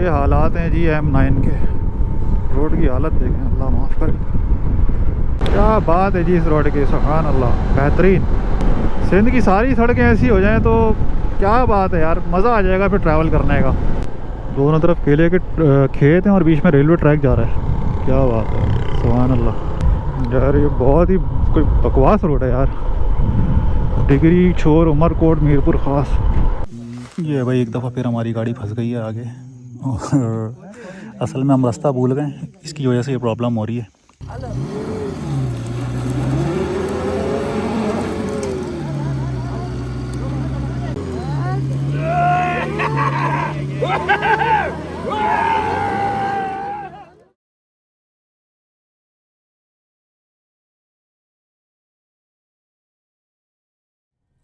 ये हालात हैं जी M9 के। रोड की हालत देखें, अल्लाह माफ़ करे। क्या बात है जी इस रोड की, सुभान अल्लाह, बेहतरीन। सिंध की सारी सड़कें ऐसी हो जाएं तो क्या बात है यार, मज़ा आ जाएगा फिर ट्रैवल करने का। दोनों तरफ केले के खेत हैं और बीच में रेलवे ट्रैक जा रहा है। क्या बात है, सुभान अल्लाह। यार ये बहुत ही कोई बकवास रोड है यार। डिगरी, छोर, उमरकोट, मीरपुर ख़ास। ये भाई एक दफ़ा फिर हमारी गाड़ी फंस गई है आगे, और असल में हम रास्ता भूल गए, इसकी वजह से ये प्रॉब्लम हो रही है।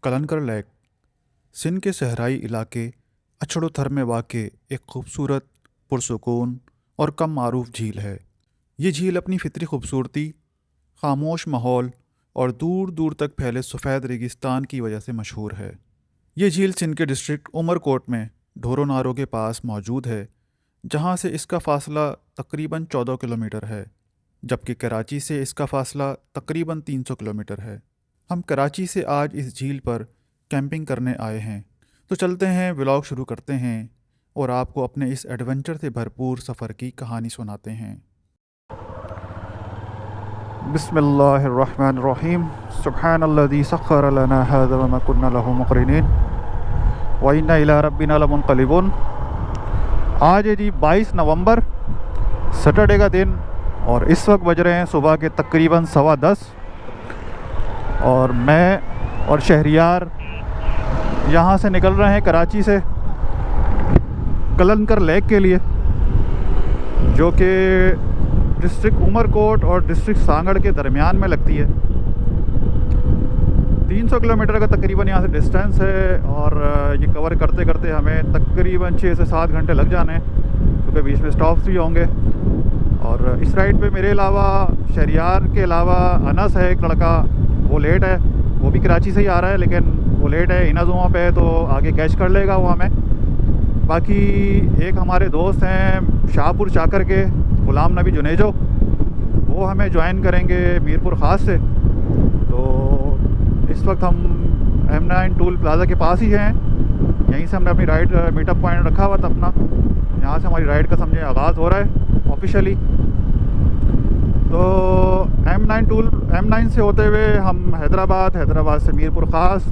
कलनकर लेक सिंध के सहराई इलाके अछड़ोथर में वाक़े एक खूबसूरत, पुरसुकून और कम मारूफ झील है। ये झील अपनी फितरी खूबसूरती, खामोश माहौल और दूर दूर तक फैले सफ़ेद रेगिस्तान की वजह से मशहूर है। ये झील सिंध के डिस्ट्रिक्ट उमरकोट में ढोरो नारो के पास मौजूद है, जहाँ से इसका फ़ासला तकरीबन 14 किलोमीटर है, जबकि कराची से इसका फ़ासला तकरीबन 300 किलोमीटर है। हम कराची से आज इस झील पर कैंपिंग करने आए हैं, तो चलते हैं, व्लॉग शुरू करते हैं और आपको अपने इस एडवेंचर से भरपूर सफ़र की कहानी सुनाते हैं। बिस्मिल्लाहिर्रहमानिर्रहीम। सुब्हानल्लज़ी सख्खर लना हाज़ा व मा कुन्ना लहू मुक़रिनीन व इन्ना इला रब्बिना लमुनक़लिबून। आज है जी 22 नवंबर, सैटरडे का दिन, और इस वक्त बज रहे हैं सुबह के तकरीबन 10:15, और मैं और शहरियार यहाँ से निकल रहे हैं कराची से कलनकर लेक के लिए, जो कि डिस्ट्रिक्ट उमरकोट और डिस्ट्रिक्ट सांगड़ के दरमियान में लगती है। 300 किलोमीटर का तकरीबन यहाँ से डिस्टेंस है, और ये कवर करते करते हमें तकरीबन 6 से 7 घंटे लग जाने हैं, क्योंकि बीच में स्टॉप्स भी होंगे। और इस राइड पे मेरे अलावा, शहरियार के अलावा, अनस है एक लड़का, वो लेट है, वो भी कराची से ही आ रहा है, लेकिन वो लेट है, इनाजुमा पे है, तो आगे कैच कर लेगा वो हमें। बाकी एक हमारे दोस्त हैं शाहपुर चाकर के, गुलाम नबी जुनेजो, वो हमें ज्वाइन करेंगे मीरपुर ख़ास से। तो इस वक्त हम M9 टूल प्लाज़ा के पास ही हैं, यहीं से हमने अपनी राइड मीटअप पॉइंट रखा हुआ था अपना। यहाँ से हमारी राइड का समझे आगाज़ हो रहा है ऑफिशियली। तो M9 से होते हुए हम हैदराबाद से मीरपुर ख़ास,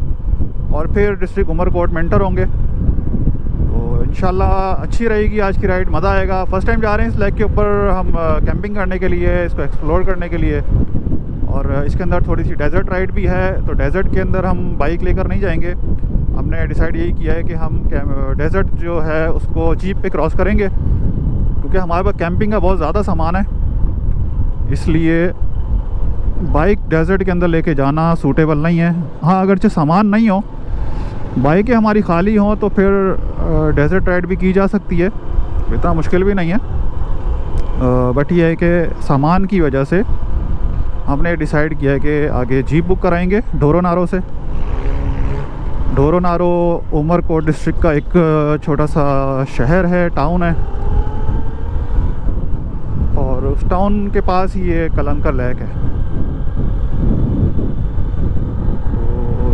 और फिर डिस्ट्रिक्ट उमरकोट में एंटर होंगे। तो इंशाल्लाह अच्छी रहेगी आज की राइड, मज़ा आएगा। फ़र्स्ट टाइम जा रहे हैं इस लेक के ऊपर हम कैंपिंग करने के लिए, इसको एक्सप्लोर करने के लिए, और इसके अंदर थोड़ी सी डेज़र्ट राइड भी है। तो डेज़र्ट के अंदर हम बाइक लेकर नहीं जाएंगे, हमने डिसाइड यही किया है कि हम डेज़र्ट जो है उसको जीप पे क्रॉस करेंगे, क्योंकि हमारे पास कैंपिंग का बहुत ज़्यादा सामान है, इसलिए बाइक डेज़र्ट के अंदर लेके जाना सूटेबल नहीं है। हाँ, अगरचे सामान नहीं हो, बाइकें हमारी खाली हों, तो फिर डेज़र्ट राइड भी की जा सकती है, इतना मुश्किल भी नहीं है। बट ये है कि सामान की वजह से हमने डिसाइड किया है कि आगे जीप बुक कराएंगे ढोरो नारो से। ढोरो नारो उमरकोट डिस्ट्रिक्ट का एक छोटा सा शहर है, टाउन है, और उस टाउन के पास ही ये कलनकर लेक है।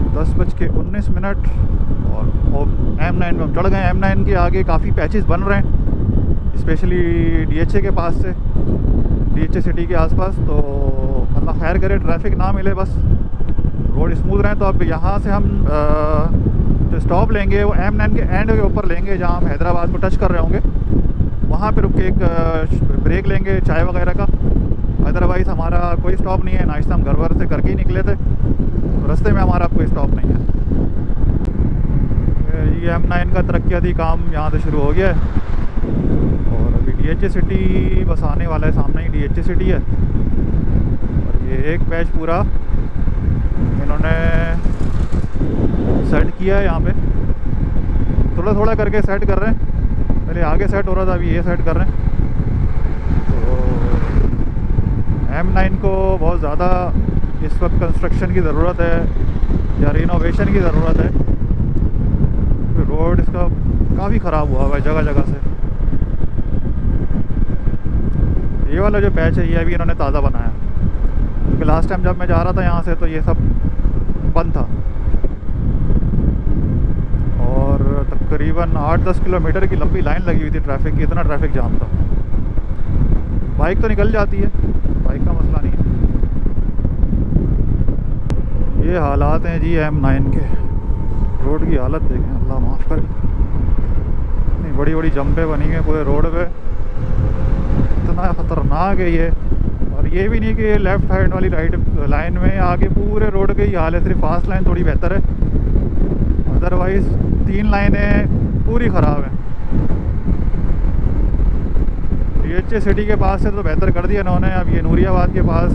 तो 10:19 और M9 में हम चढ़ गए। M9 के आगे काफ़ी पैचेस बन रहे हैं, स्पेशली DHA के पास से, DHA सिटी के आसपास। तो अल्लाह खैर करे, ट्रैफिक ना मिले, बस रोड स्मूथ रहे। तो अब यहाँ से हम जो स्टॉप लेंगे वो M9 के एंड के ऊपर लेंगे, जहाँ हम हैदराबाद को टच कर रहे होंगे, वहाँ पर रुक के एक ब्रेक लेंगे चाय वगैरह का। अदरवाइज़ हमारा कोई स्टॉप नहीं है, नाश्ता हम घर वर से करके ही निकले थे, तो रास्ते में हमारा कोई स्टॉप नहीं है। ये M9 का तरक्याती काम यहाँ से शुरू हो गया है, और अभी DHA सिटी बस आने वाला है, सामने ही DHA सिटी है। और ये एक पैच पूरा इन्होंने सेट किया है, यहाँ पे थोड़ा थोड़ा करके सेट कर रहे हैं। पहले आगे सेट हो रहा था, अभी ये सेट कर रहे हैं। तो M9 को बहुत ज़्यादा इस वक्त कंस्ट्रक्शन की ज़रूरत है या रिनोवेशन की ज़रूरत है। रोड इसका काफ़ी ख़राब हुआ है जगह जगह से। ये वाला जो पैच है ये अभी इन्होंने ताज़ा बनाया, क्योंकि लास्ट टाइम जब मैं जा रहा था यहाँ से तो ये सब बंद था। और तकरीबन 8-10 किलोमीटर की लंबी लाइन लगी हुई थी ट्रैफिक की, इतना ट्रैफिक जाम था। बाइक तो निकल जाती है, बाइक का मसला नहीं है। ये हालात हैं जी M9 के। रोड की हालत देखें, अल्लाह माफ़ करे, इतनी बड़ी बड़ी जंपें बनी हुई हैं पूरे रोड पे, इतना ख़तरनाक है ये। और ये भी नहीं कि ये लेफ़्ट हैंड वाली राइट लाइन में, आगे पूरे रोड के ही हाल है। सिर्फ फास्ट लाइन थोड़ी बेहतर है, अदरवाइज़ 3 लाइनें पूरी ख़राब हैं। DHA सिटी के पास से तो बेहतर कर दिया इन्होंने, अब ये नूरियाबाद के पास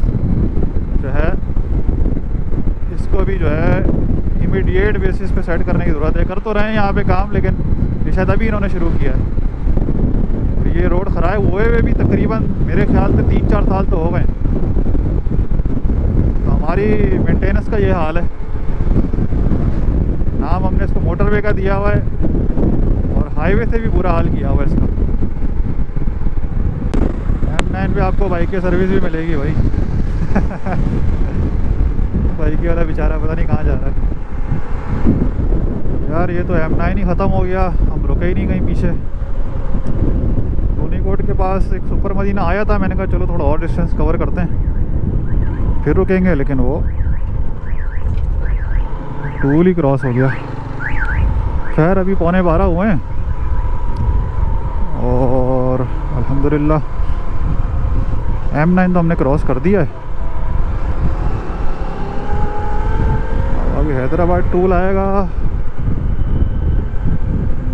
जो है इसको भी जो है इमीडिएट बेसिस पे सेट करने की ज़रूरत है। कर तो रहे हैं यहाँ पे काम, लेकिन ये शायद अभी इन्होंने शुरू किया है। और ये रोड ख़राब हुए भी तकरीबन मेरे ख्याल से 3-4 साल तो हो गए। तो हमारी मेंटेनेंस का ये हाल है। नाम हमने इसको मोटरवे का दिया हुआ है और हाईवे से भी बुरा हाल किया हुआ है इसका। M9 पे आपको बाइक की सर्विस भी मिलेगी भाई। बाइक वाला बेचारा पता नहीं कहाँ जा रहा है यार। ये तो M9 ही ख़त्म हो गया, हम रुके ही नहीं कहीं पीछे। कोट के पास एक सुपर मदीना आया था, मैंने कहा चलो थोड़ा और डिस्टेंस कवर करते हैं फिर रुकेंगे, लेकिन वो टूल ही क्रॉस हो गया। खैर अभी 11:15 हुए हैं और अल्हम्दुलिल्लाह M9 तो हमने क्रॉस कर दिया है। अभी हैदराबाद टूल आएगा,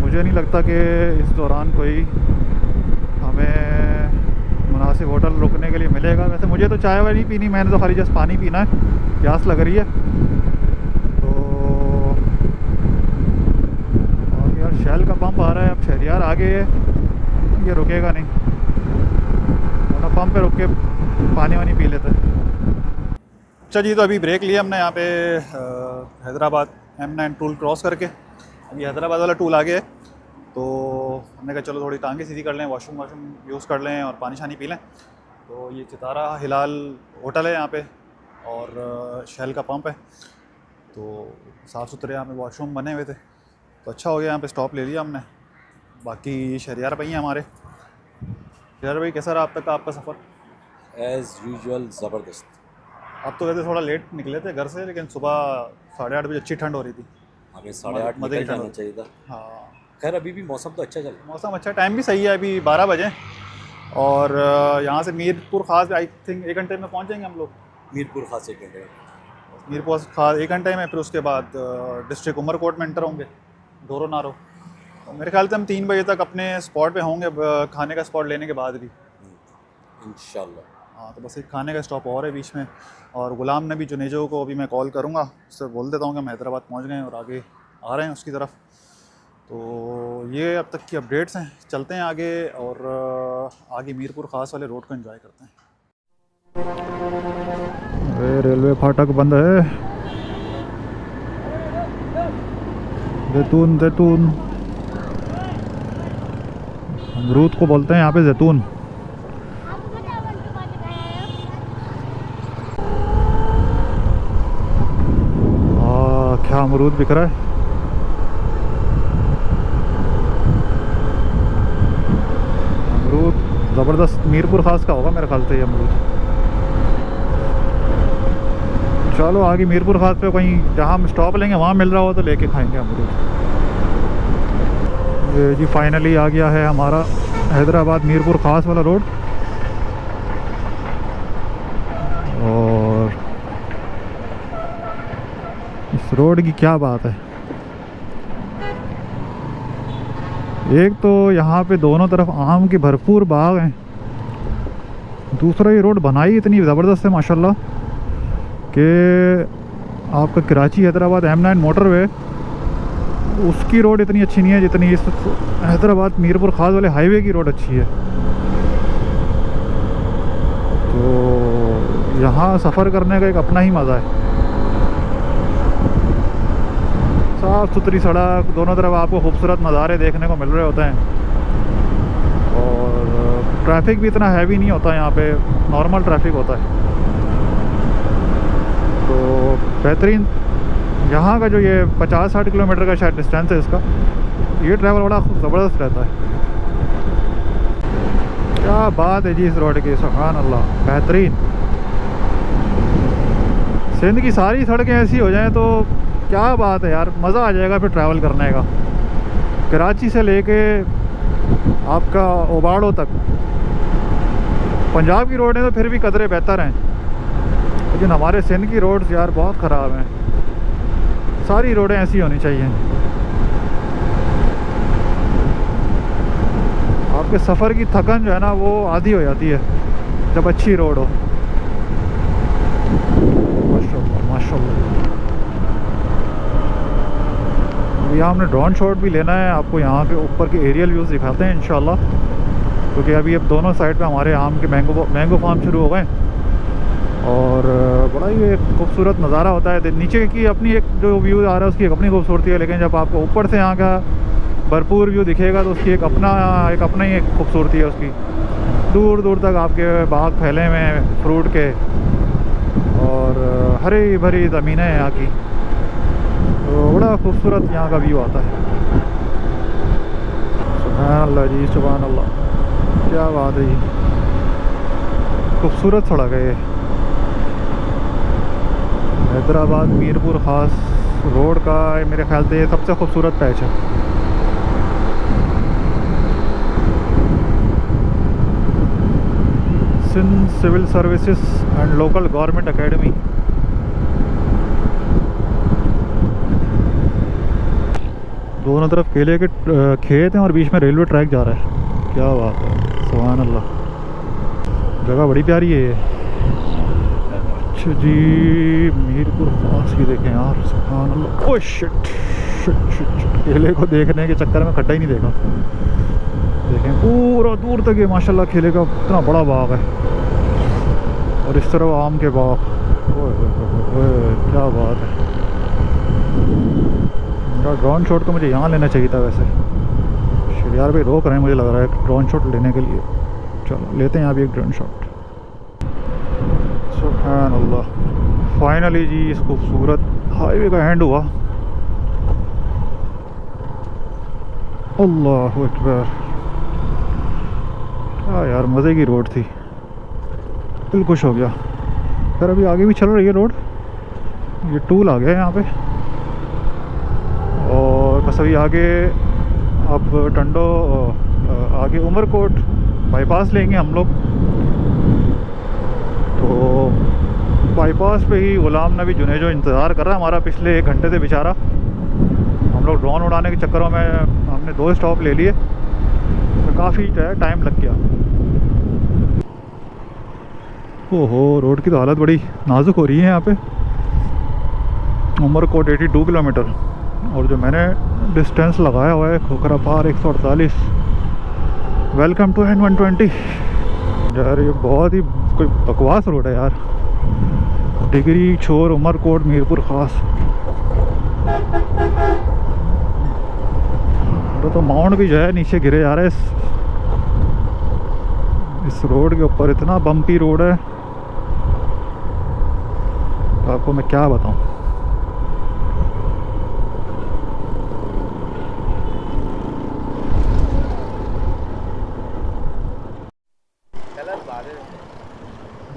मुझे नहीं लगता कि इस दौरान कोई हमें मुनासिब होटल रुकने के लिए मिलेगा। वैसे मुझे तो चाय वाय नहीं पीनी, मैंने तो खाली जस्ट पानी पीना है, प्यास लग रही है। तो और यार शेल का पंप आ रहा है, अब शहरियार आगे है, ये रुकेगा नहीं, वरना पंप पे रुक के पानी वानी पी लेते हैं। अच्छा जी, तो अभी ब्रेक लिया हमने यहाँ पे हैदराबाद M9 टूल क्रॉस करके। अभी हैदराबाद वाला टूल आगे है, तो हमने कहा चलो थोड़ी टांगें सीधी कर लें, वॉशरूम यूज़ कर लें और पानी शानी पी लें। तो ये सितारा हिलाल होटल है यहाँ पे और शेल का पंप है, तो साफ़ सुथरे यहाँ पे वॉशरूम बने हुए थे, तो अच्छा हो गया यहाँ पे स्टॉप ले लिया हमने। बाकी शहरियार भाई हैं हमारे। शहरियार भाई कैसा रहा अब तक का आपका सफ़र? एज़ यूजुअल ज़बरदस्त। अब तो वैसे थोड़ा लेट निकले थे घर से, लेकिन सुबह 8:30 बजे अच्छी ठंड हो रही थी, हमें 8:30 निकल जाना चाहिए था। हाँ खैर अभी भी मौसम तो अच्छा चल रहा है। मौसम अच्छा, टाइम भी सही है, अभी 12 बजे और यहाँ से मीरपुर ख़ास आई थिंक 1 घंटे में पहुँच जाएंगे हम लोग। मीरपुर खास 1 घंटे, मीरपुर खास 1 घंटे में, फिर उसके बाद डिस्ट्रिक्ट उमरकोट में एंटर होंगे, डोरो नारो। तो मेरे ख्याल से हम 3 बजे तक अपने स्पॉट पे होंगे, खाने का स्पॉट लेने के बाद भी इंशाल्लाह। हाँ, तो बस एक खाने का स्टॉप और है बीच में। और गुलाम नबी जुनेजो को अभी मैं कॉल करूँगा, उससे बोल देता हूँ कि हम हैदराबाद पहुँच गए और आगे आ रहे हैं उसकी तरफ। तो ये अब तक की अपडेट्स हैं, चलते हैं आगे और आगे मीरपुर ख़ास वाले रोड को एंजॉय करते हैं। रेलवे फाटक बंद है। जैतून जैतून अमरूद को बोलते हैं यहाँ पे जैतून। क्या अमरूद बिक रहा है। अमरूद ज़बरदस्त मीरपुर ख़ास का होगा मेरे ख्याल से ये अमरूद। चलो आगे मीरपुर ख़ास पे कहीं जहाँ हम स्टॉप लेंगे वहाँ मिल रहा हो तो लेके खाएंगे अमरूद। ये जी फाइनली आ गया है हमारा हैदराबाद मीरपुर ख़ास वाला रोड। और इस रोड की क्या बात है, एक तो यहाँ पे दोनों तरफ आम के भरपूर बाग हैं, दूसरा ये रोड बनाई इतनी ज़बरदस्त है माशाल्लाह कि आपका कराची हैदराबाद M9 मोटरवे उसकी रोड इतनी अच्छी नहीं है जितनी इस हैदराबाद मीरपुर ख़ास वाले हाईवे की रोड अच्छी है। तो यहाँ सफ़र करने का एक अपना ही मज़ा है। साफ़ सुथरी सड़क, दोनों तरफ आपको खूबसूरत नज़ारे देखने को मिल रहे होते हैं और ट्रैफिक भी इतना हैवी नहीं होता यहाँ पे, नॉर्मल ट्रैफिक होता है। तो बेहतरीन यहाँ का जो ये 50-60 किलोमीटर का शायद डिस्टेंस है इसका, ये ट्रैवल बड़ा ज़बरदस्त रहता है। क्या बात है जी इस रोड की, सुभान अल्लाह, बेहतरीन। सिंध की सारी सड़कें ऐसी हो जाएं तो क्या बात है यार, मज़ा आ जाएगा फिर ट्रैवल करने का। कराची से लेके आपका ओबाड़ो तक, पंजाब की रोडें तो फिर भी कदरे बेहतर हैं, लेकिन हमारे सिंध की रोड्स यार बहुत ख़राब हैं। सारी रोडें ऐसी होनी चाहिए। आपके सफ़र की थकन जो है ना वो आधी हो जाती है जब अच्छी रोड हो। माशाल्लाह माशाल्लाह। अभी हमने ड्रोन शॉट भी लेना है, आपको यहाँ के ऊपर के एरियल व्यूज़ दिखाते हैं इंशाल्लाह, क्योंकि अभी अब दोनों साइड पे हमारे आम के मैंगो फार्म शुरू हो गए और बड़ा ही एक खूबसूरत नज़ारा होता है। नीचे की अपनी एक जो व्यू आ रहा है उसकी एक अपनी खूबसूरती है, लेकिन जब आपको ऊपर से यहाँ का भरपूर व्यू दिखेगा तो उसकी एक अपना ही एक खूबसूरती है उसकी। दूर दूर तक आपके बाग फैले हुए हैं फ्रूट के, और हरी भरी ज़मीनें हैं यहाँ की, तो बड़ा खूबसूरत यहाँ का व्यू आता है। सुभान अल्लाह जी, सुभान अल्लाह, क्या बात है जी, खूबसूरत सड़क है ये। हैदराबाद मीरपुर ख़ास रोड का मेरे ख्याल से सबसे खूबसूरत पैच है। Sindh civil services and local government academy. दोनों तरफ केले के खेत हैं और बीच में रेलवे ट्रैक जा रहा है। क्या बात है, सुभान अल्लाह, जगह बड़ी प्यारी है ये। अच्छा जी, मीरपुर खास की देखें यार, सुभान अल्लाह। ओह शिट शिट शिट, केले को देखने के चक्कर में खड्डा ही नहीं देखा। देखें पूरा दूर तक ये माशाल्लाह केले का इतना बड़ा बाग है, और इस तरफ आम के बाग। ओए क्या बात है यार। ड्रोन शॉट तो मुझे यहाँ लेना चाहिए था वैसे। यार भाई रोक रहे हैं, मुझे लग रहा है ड्रोन शॉट लेने के लिए। चलो लेते हैं यहाँ भी एक ड्रोन शॉट। सुभान अल्लाह, फाइनली जी इस खूबसूरत हाईवे का एंड हुआ। अल्लाह अकबर, क्या यार मज़े की रोड थी, दिल खुश हो गया। फिर अभी आगे भी चल रही है रोड, ये टूल आ गया है यहाँ पे, और बस अभी आगे अब टंडो आगे उमरकोट बाईपास लेंगे हम लोग। तो बाईपास पे ही गुलाम नबी जुनेजो इंतज़ार कर रहा है हमारा पिछले 1 घंटे से बेचारा। हम लोग ड्रोन उड़ाने के चक्करों में हमने 2 स्टॉप ले लिए, तो काफ़ी टाइम लग गया। ओहो, रोड की तो हालत बड़ी नाजुक हो रही है यहाँ पे। उमरकोट 82 किलोमीटर, और जो मैंने डिस्टेंस लगाया हुआ है खोखरा पार 148। Welcome to N120। यार ये बहुत ही कोई बकवास रोड है यार। डिगरी छोर उमरकोट मीरपुर ख़ास, तो माउंट भी जो है नीचे गिरे जा रहा है इस रोड के ऊपर। इतना बम्पी रोड है, तो आपको मैं क्या बताऊं।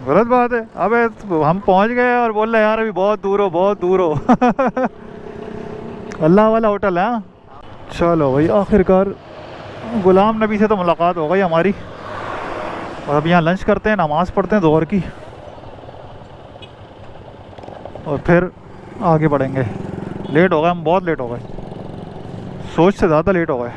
गलत बात है। अबे हम पहुंच गए और बोल रहे यार अभी बहुत दूर हो, बहुत दूर हो। अल्लाह वाला होटल है। चलो भाई, आखिरकार गुलाम नबी से तो मुलाकात हो गई हमारी, और अब यहाँ लंच करते हैं, नमाज़ पढ़ते हैं ज़ोहर की, और फिर आगे बढ़ेंगे। लेट हो गए हम, बहुत लेट हो गए, सोच से ज़्यादा लेट हो गए।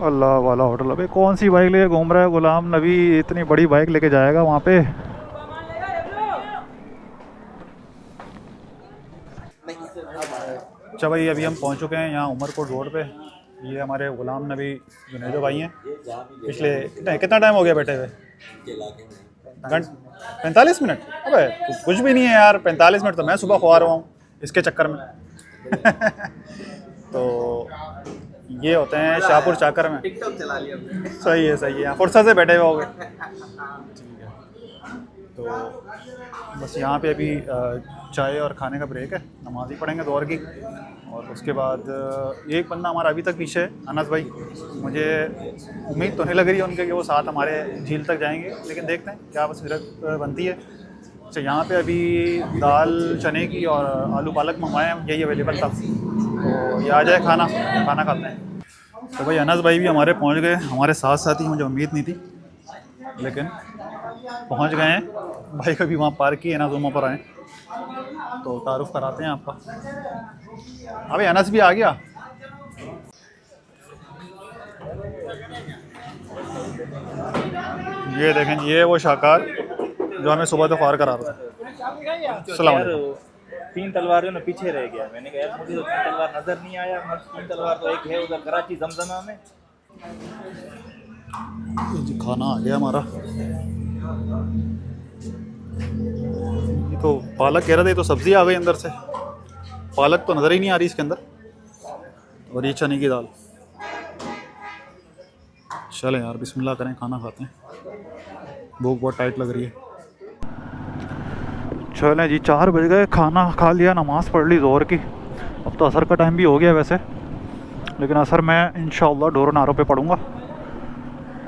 अल्लाह वाला होटल। अबे कौन सी बाइक लेके घूम रहा है गुलाम नबी, इतनी बड़ी बाइक लेके जाएगा वहाँ पे। अच्छा भाई, अभी हम पहुँच चुके हैं यहाँ उमरकोट रोड पे। ये हमारे गुलाम नबी जुनेजो भाई हैं। पिछले कितना टाइम हो गया बैठे हुए? 45 मिनट? अबे कुछ भी नहीं है यार, 45 मिनट तो मैं सुबह खुआ रहा हूँ इसके चक्कर में। तो ये होते हैं शाहपुर चाकर में। टिकटॉक चला लिया हमने। सही है, यहाँ फुर्सत से बैठे हुए होगे। ठीक है, तो बस यहाँ पे अभी चाय और खाने का ब्रेक है, नमाज़ ही पढ़ेंगे दोहर की, और उसके बाद एक बंदा हमारा अभी तक पीछे है, अनस भाई। मुझे उम्मीद तो नहीं लग रही है उनके कि वो साथ हमारे झील तक जाएंगे, लेकिन देखते हैं क्या बसीरत बनती है। अच्छा, यहाँ पे अभी दाल चने की और आलू पालक मंगवाए हैं, यही अवेलेबल था, तो ये आ जाए खाना खाते हैं। तो भाई अनस भाई भी हमारे पहुँच गए, हमारे साथ साथ ही, मुझे उम्मीद नहीं थी लेकिन पहुँच गए हैं। भाई कभी वहाँ पार्क की है ना, जूमों पर आए, तो तारुफ कराते हैं आपका। अबे अनस भी आ गया। ये देखें, ये वो शाकार जो हमें सुबह तो फार करा रहा था। सलाम। 3 तलवारों में पीछे रह गया। मैंने कहा यार मुझे तो 3 तलवार नजर नहीं आया। 3 तलवार तो एक है उधर कराची जमजमा में। जी खाना आ गया हमारा। ये तो पालक कह रहे थे, तो सब्ज़ी आ गई अंदर से। पालक तो नज़र ही नहीं आ रही इसके अंदर। और ये चने की दाल। चलें यार, बिस्मिल्लाह करें, खाना खाते हैं, भूख बहुत टाइट लग रही है। चलें जी, 4 बज गए, खाना खा लिया, नमाज़ पढ़ ली ज़ोहर की। अब तो असर का टाइम भी हो गया वैसे, लेकिन असर मैं इंशाअल्लाह डोरो नारो पे पढ़ूँगा।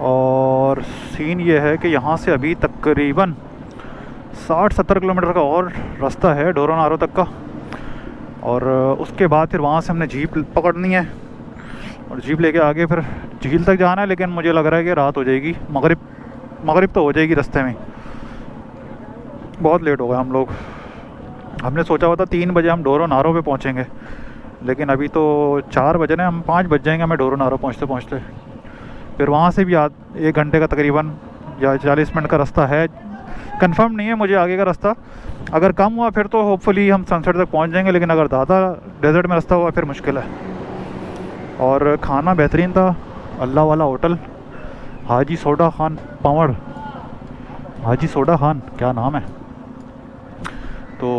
और सीन ये है कि यहाँ से अभी तकरीबन 60-70 किलोमीटर का और रास्ता है डोरो नारो तक का, और उसके बाद फिर वहाँ से हमने जीप पकड़नी है, और जीप लेके आगे फिर झील तक जाना है। लेकिन मुझे लग रहा है कि रात हो जाएगी, मगरिब तो हो जाएगी रास्ते में। बहुत लेट हो गए हम लोग। हमने सोचा हुआ था 3 बजे हम डोरो नारो पे पहुँचेंगे, लेकिन अभी तो 4 बजे ना, हम 5 बज जाएंगे हमें डोरो नारो पहुँचते। फिर वहाँ से भी 1 घंटे का तकरीबन या 40 मिनट का रास्ता है। कंफर्म नहीं है मुझे आगे का रास्ता। अगर कम हुआ फिर तो होपफुली हम सनसेट तक पहुँच जाएंगे, लेकिन अगर ज़्यादा डेजर्ट में रास्ता हुआ फिर मुश्किल है। और खाना बेहतरीन था, अल्लाह वाला होटल, हाजी सोडा खान पवड़, हाजी सोडा खान क्या नाम है। तो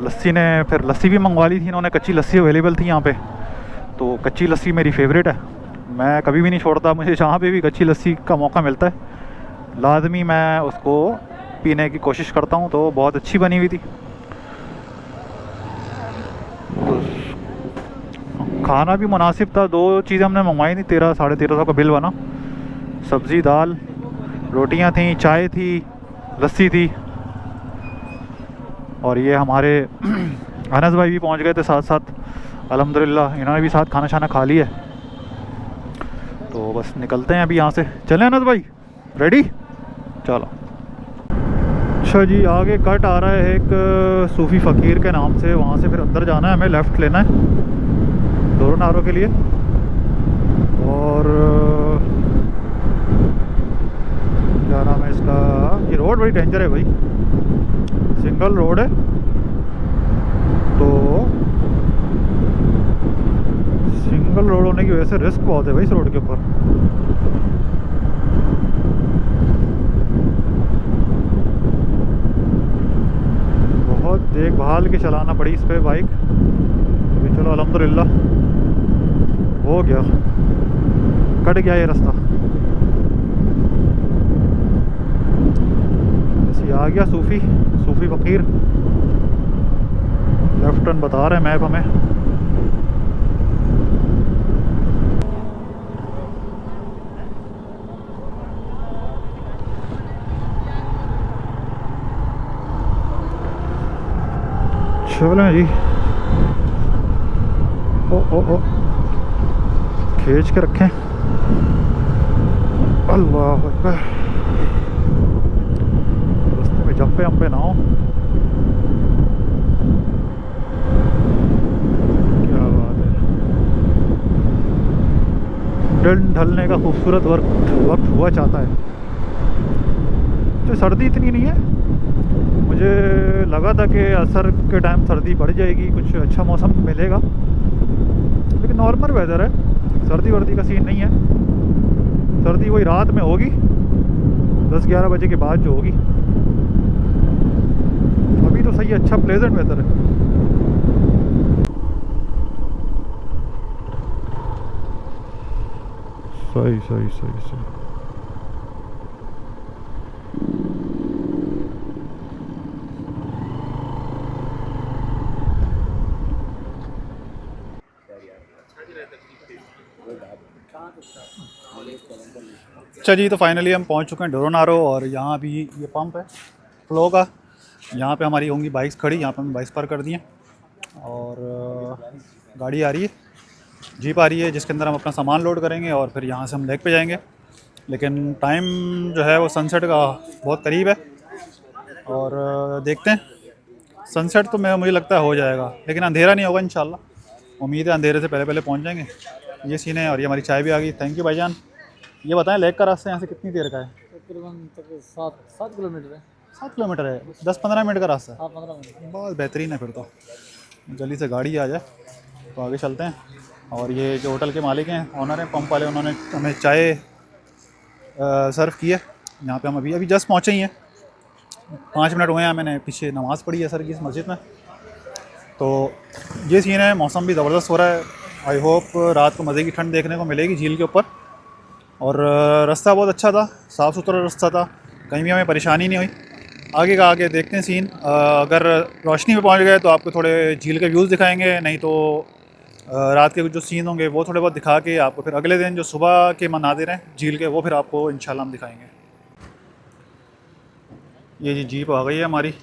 लस्सी भी मंगवा ली थी इन्होंने, कच्ची लस्सी अवेलेबल थी यहाँ पे। तो कच्ची लस्सी मेरी फेवरेट है, मैं कभी भी नहीं छोड़ता। मुझे जहाँ पे भी कच्ची लस्सी का मौका मिलता है लाजमी मैं उसको पीने की कोशिश करता हूँ। तो बहुत अच्छी बनी हुई थी। तो खाना भी मुनासिब था। 2 चीज़ें हमने मंगवाई थी, 1300-1350 का बिल बना। सब्ज़ी, दाल, रोटियाँ थी, चाय थी, लस्सी थी। और ये हमारे अनस भाई भी पहुँच गए थे साथ साथ, अल्हम्दुलिल्लाह इन्होंने भी साथ खाना शाना खा लिया। तो बस निकलते हैं अभी यहाँ से। चलें अनस भाई, रेडी? चलो। अच्छा जी, आगे कट आ रहा है एक सूफ़ी फ़कीर के नाम से, वहाँ से फिर अंदर जाना है, हमें लेफ़्ट लेना है डोरो नारो के लिए। और क्या नाम है इसका, ये रोड बड़ी डेंजर है भाई, सिंगल रोड है। तो सिंगल रोड होने की वजह से रिस्क बहुत है भाई इस रोड के ऊपर। बहुत देखभाल के चलाना पड़ी इस पे बाइक। अभी चलो अल्हम्दुलिल्लाह हो गया, कट गया ये रास्ता। ऐसे आ गया सूफ़ी फ़कीर। लेफ्ट टर्न बता रहे हैं मैप हमें। चलें जी। ओ खींच के रखें। अल्लाह अकबर। रास्ते में जंपे अम्पे ना हो। क्या बात है, दिन ढलने का खूबसूरत वक्त हुआ चाहता है। तो सर्दी इतनी नहीं है, मुझे लगा था कि असर के टाइम सर्दी बढ़ जाएगी, कुछ अच्छा मौसम मिलेगा, लेकिन नॉर्मल वेदर है, सर्दी वर्दी का सीन नहीं है। सर्दी वही रात में होगी 10-11 बजे के बाद जो होगी। अभी तो सही है, अच्छा प्लेजेंट वेदर है। सही सही सही सही। अच्छा जी, तो फाइनली हम पहुंच चुके हैं डोरोनारो और यहाँ भी ये पंप है फ्लो का। यहाँ पे हमारी होंगी बाइक्स खड़ी, यहाँ पे हमने बाइक्स पार्क कर दी हैं और गाड़ी आ रही है, जीप आ रही है जिसके अंदर हम अपना सामान लोड करेंगे और फिर यहाँ से हम लेक पे जाएंगे। लेकिन टाइम जो है वो सनसेट का बहुत करीब है और देखते हैं। सनसेट तो मुझे लगता है हो जाएगा, लेकिन अंधेरा नहीं होगा इंशाल्लाह। उम्मीद है अंधेरे से पहले पहले पहुँच जाएंगे। ये सीन है और ये हमारी चाय भी आ गई। थैंक यू भाईजान। ये बताएं लेक का रास्ता यहाँ से कितनी देर का है? तकरीबन 7 किलोमीटर है। 7 किलोमीटर है, 10-15 मिनट का रास्ता है। 15 मिनट। बहुत बेहतरीन है फिर तो। जल्दी से गाड़ी आ जाए तो आगे चलते हैं। और ये जो होटल के मालिक हैं, ऑनर हैं, पंप वाले, उन्होंने हमें चाय सर्व की है। यहाँ पे हम अभी जस्ट पहुँचे ही हैं, 5 मिनट हुए हैं। मैंने पीछे नमाज़ पढ़ी है सर की इस मस्जिद में। तो ये सीन है, मौसम भी ज़बरदस्त हो रहा है। आई होप रात को मज़े की ठंड देखने को मिलेगी झील के ऊपर। और रास्ता बहुत अच्छा था, साफ़ सुथरा रास्ता था, कहीं भी हमें परेशानी नहीं हुई। आगे का आगे देखते हैं सीन। अगर रोशनी में पहुंच गए तो आपको थोड़े झील के व्यूज़ दिखाएंगे, नहीं तो रात के जो सीन होंगे वो थोड़े बहुत दिखा के आपको फिर अगले दिन जो सुबह के मनाजिर हैं झील के, वो फिर आपको इंशाल्लाह हम दिखाएंगे। ये जी जीप आ गई है हमारी।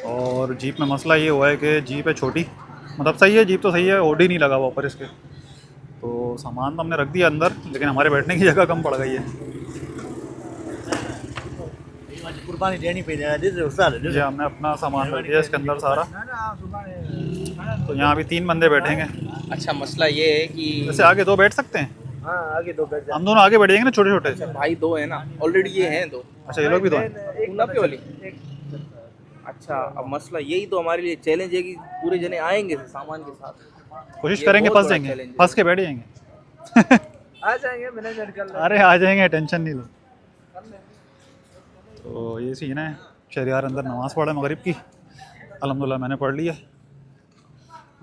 और जीप में मसला ये हुआ है कि जीप है छोटी, मतलब सही है, जीप तो सही है, ओडी नहीं लगा हुआ ऊपर इसके। तो सामान तो हमने रख दिया अंदर, लेकिन हमारे बैठने की जगह कम पड़ गई है। कुर्बानी देनी पड़ेगी। जी हमने अपना सामान रख दिया इसके अंदर सारा। तो यहाँ भी 3 बंदे बैठेंगे। अच्छा मसला ये है कि जैसे आगे 2 बैठ सकते हैं। हाँ आगे 2 बैठ हम दोनों आगे बैठेंगे ना, छोटे छोटे। भाई 2 है ना, ऑलरेडी ये हैं 2। अच्छा ये लोग भी 2 हैं। गुलाबी वाली। अच्छा अब मसला यही तो हमारे लिए चैलेंज है कि पूरे जने आएंगे सामान के साथ। कोशिश ये करेंगे, बहुत फंस बड़ा जाएंगे, challenge है। फंस के बैठ जाएंगे। आ जाएंगे मैनेजर कर। अरे आ जाएंगे, टेंशन नहीं लो। तो ये सीन है। शहरियार अंदर नमाज़ पढ़े मगरिब की, अल्हम्दुलिल्लाह मैंने पढ़ ली है।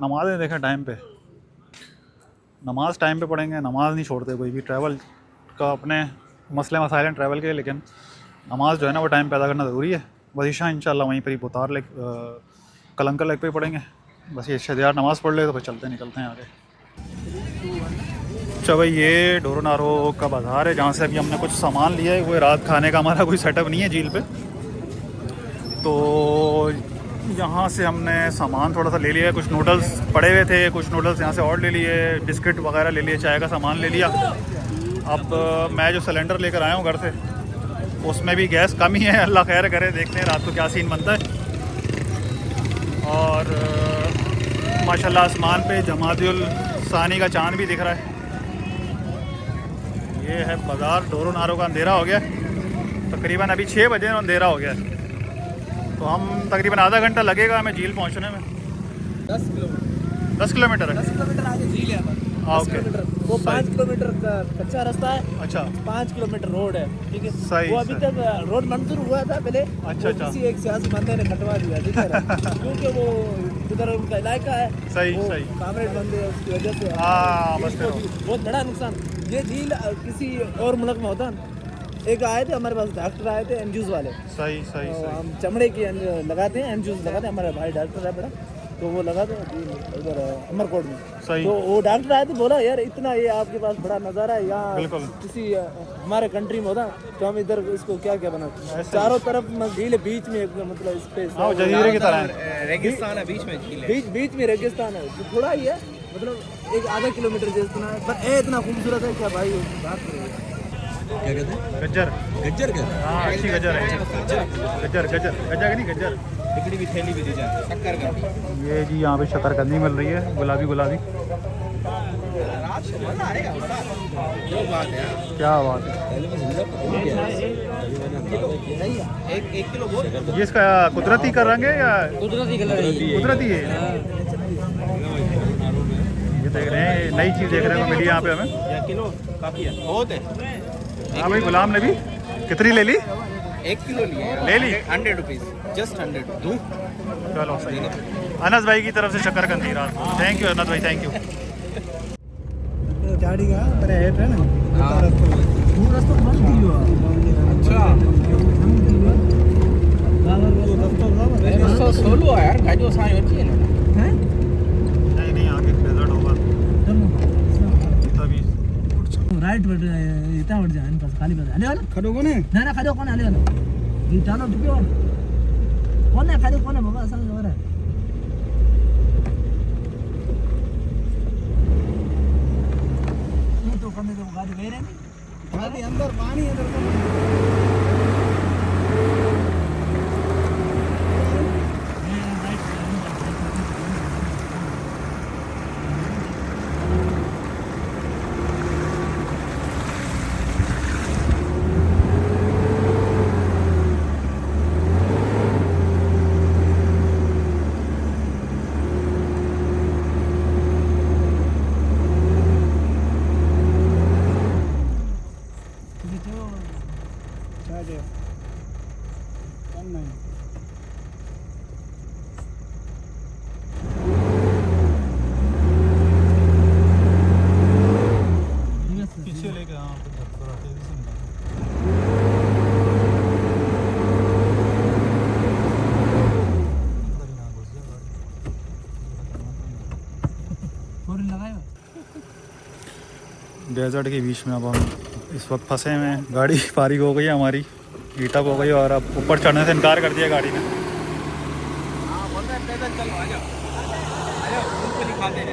नमाज़ें देखें टाइम पे, नमाज़ टाइम पे पढ़ेंगे, नमाज़ नहीं छोड़ते कोई भी। ट्रैवल का अपने मसले मसाइल हैं ट्रैवल के, लेकिन नमाज़ जो है ना वो टाइम पे अदा करना ज़रूरी है। वजीशा इंशाल्लाह वहीं पर ही बुतार लेक कलंकर लेक पे ही पढ़ेंगे। बस ये शहरियार नमाज़ पढ़ ले तो फिर चलते निकलते हैं आगे। अच्छा भाई ये डोरोनारो का बाज़ार है जहाँ से अभी हमने कुछ सामान लिया है। वो रात खाने का हमारा कोई सेटअप नहीं है झील पे, तो यहाँ से हमने सामान थोड़ा सा ले लिया है। कुछ नूडल्स पड़े हुए थे, कुछ नूडल्स यहाँ से और ले लिए, बिस्किट वगैरह ले लिए, चाय का सामान ले लिया। अब मैं जो सिलेंडर लेकर आया हूँ घर से, उसमें भी गैस कम ही है। अल्लाह खैर करे, देखते हैं रात को क्या सीन बनता है। और माशाल्लाह आसमान पे जमादियुल सानी का चांद भी दिख रहा है। ये है बाज़ार डोरोनारो का। अंधेरा हो गया तकरीबन, अभी 6 बजे अंधेरा हो गया है। तो हम तकरीबन आधा घंटा लगेगा हमें झील पहुंचने में। 10 किलोमीटर। 10 किलोमीटर है। 10 किलोमीटर आगे झील है। ओके। वो 5 किलोमीटर का कच्चा रास्ता है। अच्छा 5 किलोमीटर रोड है, ठीक है। सही, वो अभी सही। तक रोड मंजूर हुआ था पहले। अच्छा, वो अच्छा। किसी एक सियासी बंदे ने कटवा दिया, ठीक है। क्योंकि वो उधर उनका इलाका है। सही, वो सही। कांग्रेस बंदे हैं, उसकी वजह से हाँ, बस इसको फिर बहुत बड़ा नुकसान। ये झील किसी और मुल्क में होता। एक आए थे हमारे पास डॉक्टर आए थे एनजूस वाले। सही सही तो सही। हम चमड़े की लगाते हैं, एनजूस लगाते हैं। हमारा भाई डॉक्टर है बड़ा, तो वो लगाते हैं उधर अमरकोट में। सही। तो वो डॉक्टर आए थे, बोला यार इतना ये आपके पास बड़ा नज़ारा है यहाँ, बिल्कुल। किसी हमारे कंट्री में होता तो हम इधर इसको क्या क्या बनाते। चारों तरफ झील है, बीच में एक मतलब स्पेस हाँ जजीरे की तरह है। रेगिस्तान है बीच में झील है। बीच में रेगिस्तान है, जो थोड़ा ही है, मतलब एक आधा किलोमीटर जितना है, पर ये इतना खूबसूरत है क्या भाई बात करें। क्या कहते हैं? गज्जर। गज्जर कहते हैं। हाँ अच्छी गज्जर है। गज्जर गज्जर गज्जर नहीं गज्जर। टिकड़ी भी थैली भी दी जाती है, शक्कर का। ये जी यहाँ पे शकरकंदी मिल रही है, गुलाबी गुलाबी। रात को मजा आएगा, वो बात है। क्या बात है। एक किलो बहुत ये इसका कुदरती का रंग है या कुदरती कलर है। कुदरती है? ये देख रहे हैं, नई चीज़ देखने को मिली यहाँ पे हमें। या किलो काफी है, बहुत है। हाँ भाई गुलाम नबी कितनी ले ली? 1 किलो लिए ले ली? 100 रुपीज़, जस्ट 100 दूँ। चलो सही है। अनस भाई की तरफ से शकरकंदी रात। थैंक यू अनस भाई, थैंक यू। गाड़ी का मेरा ऐप है ना, वो रास्ता बंद किया अच्छा तो सोलो है यार गाड़ी साई होती है ना हैं नहीं आगे डेजर्ट होगा तभी राइट बट इतना बढ़ जाए पास खाली बस आले वाला खड़ो कोने ना खड़ो कोने आले वाला ये चालो टिप्यो कोने खड़ो कोने बाबा असल हो रहा है ये तो कमे तो गाड़ी गई रे गाड़ी अंदर पानी अंदर पीछे लेके थोड़ा तेजी से निकाल डेजर्ट के बीच में अब हम इस वक्त फंसे हुए हैं। गाड़ी पारिक हो गई है हमारी, हीटअप हो गई और अब ऊपर चढ़ने से इनकार कर दिया गाड़ी ने।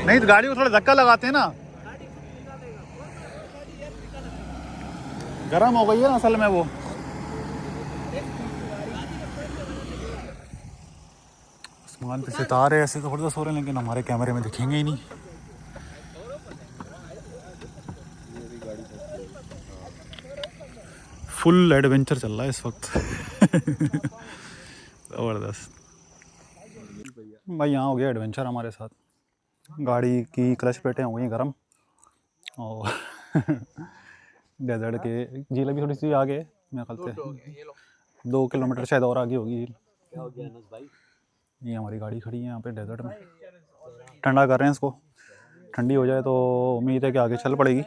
नहीं तो गाड़ी को थोड़ा धक्का लगाते हैं ना, गर्म हो गई है ना असल में वो। आसमान पे सितारे ऐसे ज़बरदस्त हो रहे हैं लेकिन हमारे कैमरे में दिखेंगे ही नहीं। फुल एडवेंचर चल रहा है इस वक्त ज़बरदस्त भाई। यहाँ हो गया एडवेंचर हमारे साथ। गाड़ी की क्लच प्लेटें हो गई गर्म और डेजर्ट के झील अभी थोड़ी सी आगे है मेरे ख्याल से 2 किलोमीटर शायद और आगे होगी झील। ये हमारी गाड़ी खड़ी है यहाँ पे डेजर्ट में, ठंडा कर रहे हैं इसको। ठंडी हो जाए तो उम्मीद है कि आगे चल पड़ेगी।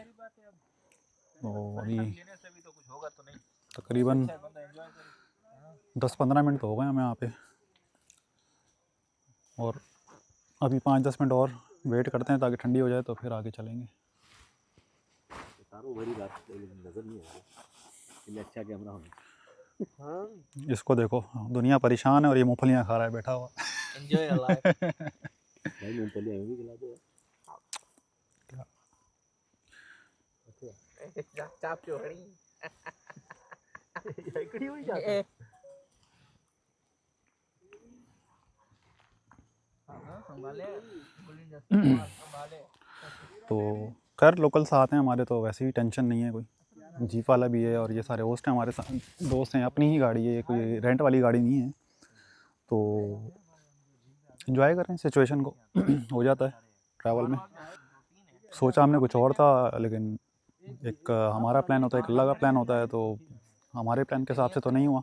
तो अभी तकरीबन 10-15 मिनट तो हो गए हमें यहाँ पे और अभी 5-10 मिनट और वेट करते हैं ताकि ठंडी हो जाए तो फिर आगे चलेंगे। नजर नहीं आ रहा अच्छा कैमरा होना। हां इसको देखो, दुनिया परेशान है और ये मूंगफलियाँ खा रहा है बैठा हुआ। एंजॉय योर लाइफ भाई मूंगफली हमें भी खिला दो यार। चाप क्यों खड़ी इकड़ी हुई जाती है संभाले संभाले। तो खैर लोकल्स आते हैं हमारे तो वैसे ही टेंशन नहीं है कोई। जीप वाला भी है और ये सारे होस्ट हैं हमारे साथ, दोस्त हैं, अपनी ही गाड़ी है, कोई रेंट वाली गाड़ी नहीं है। तो एंजॉय करें सिचुएशन को हो जाता है ट्रैवल में। सोचा हमने कुछ और था लेकिन एक हमारा प्लान होता है, एक अल्लाह का प्लान होता है। तो हमारे प्लान के हिसाब से तो नहीं हुआ।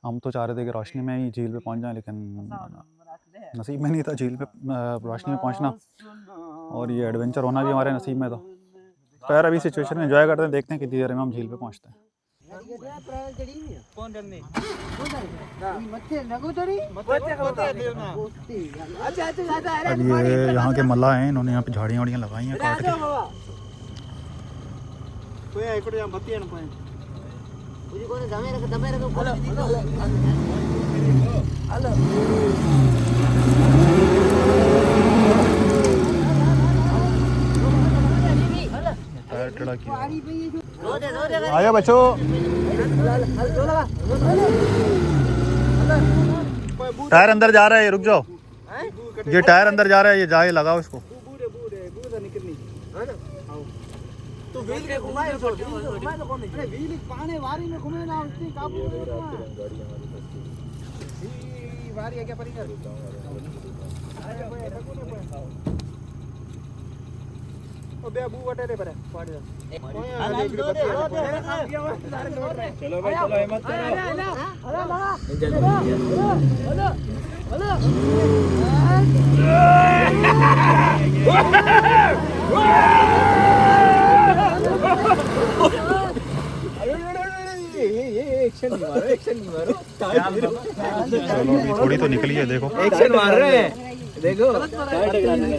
हम तो चाह रहे थे कि रोशनी में ही झील पे पहुंच जाएं लेकिन नसीब में नहीं था झील पे रोशनी में पहुंचना और ये एडवेंचर होना भी हमारे नसीब में था। तो यार अभी सिचुएशन में एंजॉय करते हैं, देखते हैं कितनी देर में हम झील पे पहुंचते हैं। अब ये यहाँ के मल्लाह हैं, इन्होंने यहाँ पे झाड़ियाँ वाड़ियाँ लगाई हैं काट के। टायर टेढ़ा किया। आया बच्चों, टायर अंदर जा रहा है, रुक जाओ। ये टायर अंदर जा रहा है, ये जाए लगाओ इसको। तो व्हील के घुमाए तो कौन है व्हील पाने वारी में घुमे ना उसकी काबू वारी है क्या परिकर ओ बे अबू वटेरे पर पाड़ी चलो भाई चलो हिम्मत करो। चलो अभी थोड़ी तो निकली है, देखो एक्शन मार रहे हैं, देखो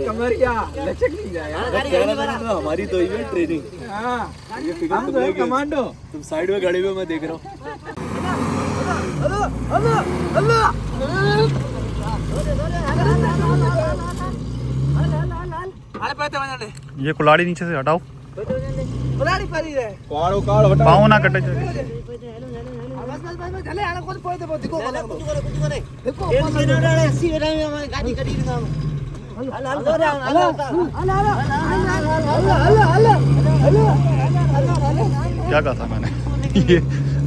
कमर क्या लचक नहीं जाए यार। हमारी तो ये ट्रेनिंग, ये फिगर तुम लेके कमांडो। तुम साइड में खड़े हुए मैं देख रहा हूँ। ये कुल्हाड़ी नीचे से हटाओ, बुलाड़ी पड़ी है पाँव ना कटे। चले आना कौन पड़े देखो देखो देखो क्या कहा था मैंने? ये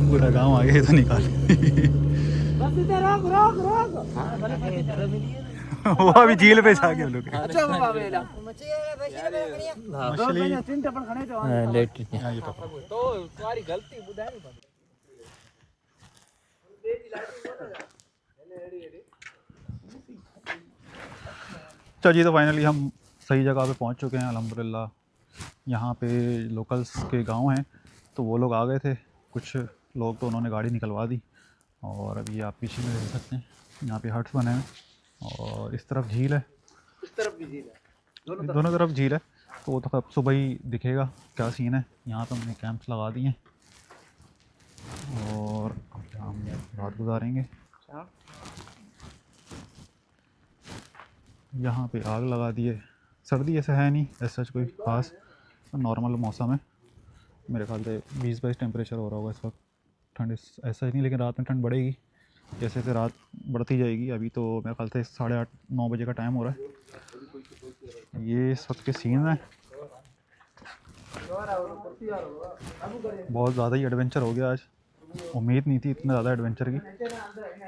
पूरा गांव आगे तो निकाल। वो अभी झील पे जा के लोग मछली तो तुम्हारी गलती बुधाई नहीं। अच्छा जी, तो फाइनली हम सही जगह पे पहुंच चुके हैं अल्हम्दुलिल्लाह। यहाँ पे लोकल्स के गांव हैं, तो वो लोग आ गए थे कुछ लोग, तो उन्होंने गाड़ी निकलवा दी। और अभी आप पीछे में देख सकते हैं, यहाँ पे हट्स बने हैं और इस तरफ झील है, इस तरफ भी झील है, दोनों तरफ झील है। तो वो तो कब सुबह ही दिखेगा क्या सीन है। यहाँ पे हमने कैंप्स लगा दिए हैं और हम रात गुजारेंगे। यहाँ पे आग लगा दिए। सर्दी ऐसा है नहीं, ऐसा कोई ख़ास नॉर्मल मौसम है। मेरे ख्याल से 20-22 टेम्परेचर हो रहा होगा इस वक्त। ठंड ऐसा ही नहीं, लेकिन रात में ठंड बढ़ेगी जैसे जैसे रात बढ़ती जाएगी। अभी तो मेरे ख्याल से 8:30-9 बजे का टाइम हो रहा है। ये इस वक्त के सीन है। बहुत ज़्यादा ही एडवेंचर हो गया आज। उम्मीद नहीं थी इतना ज़्यादा एडवेंचर की,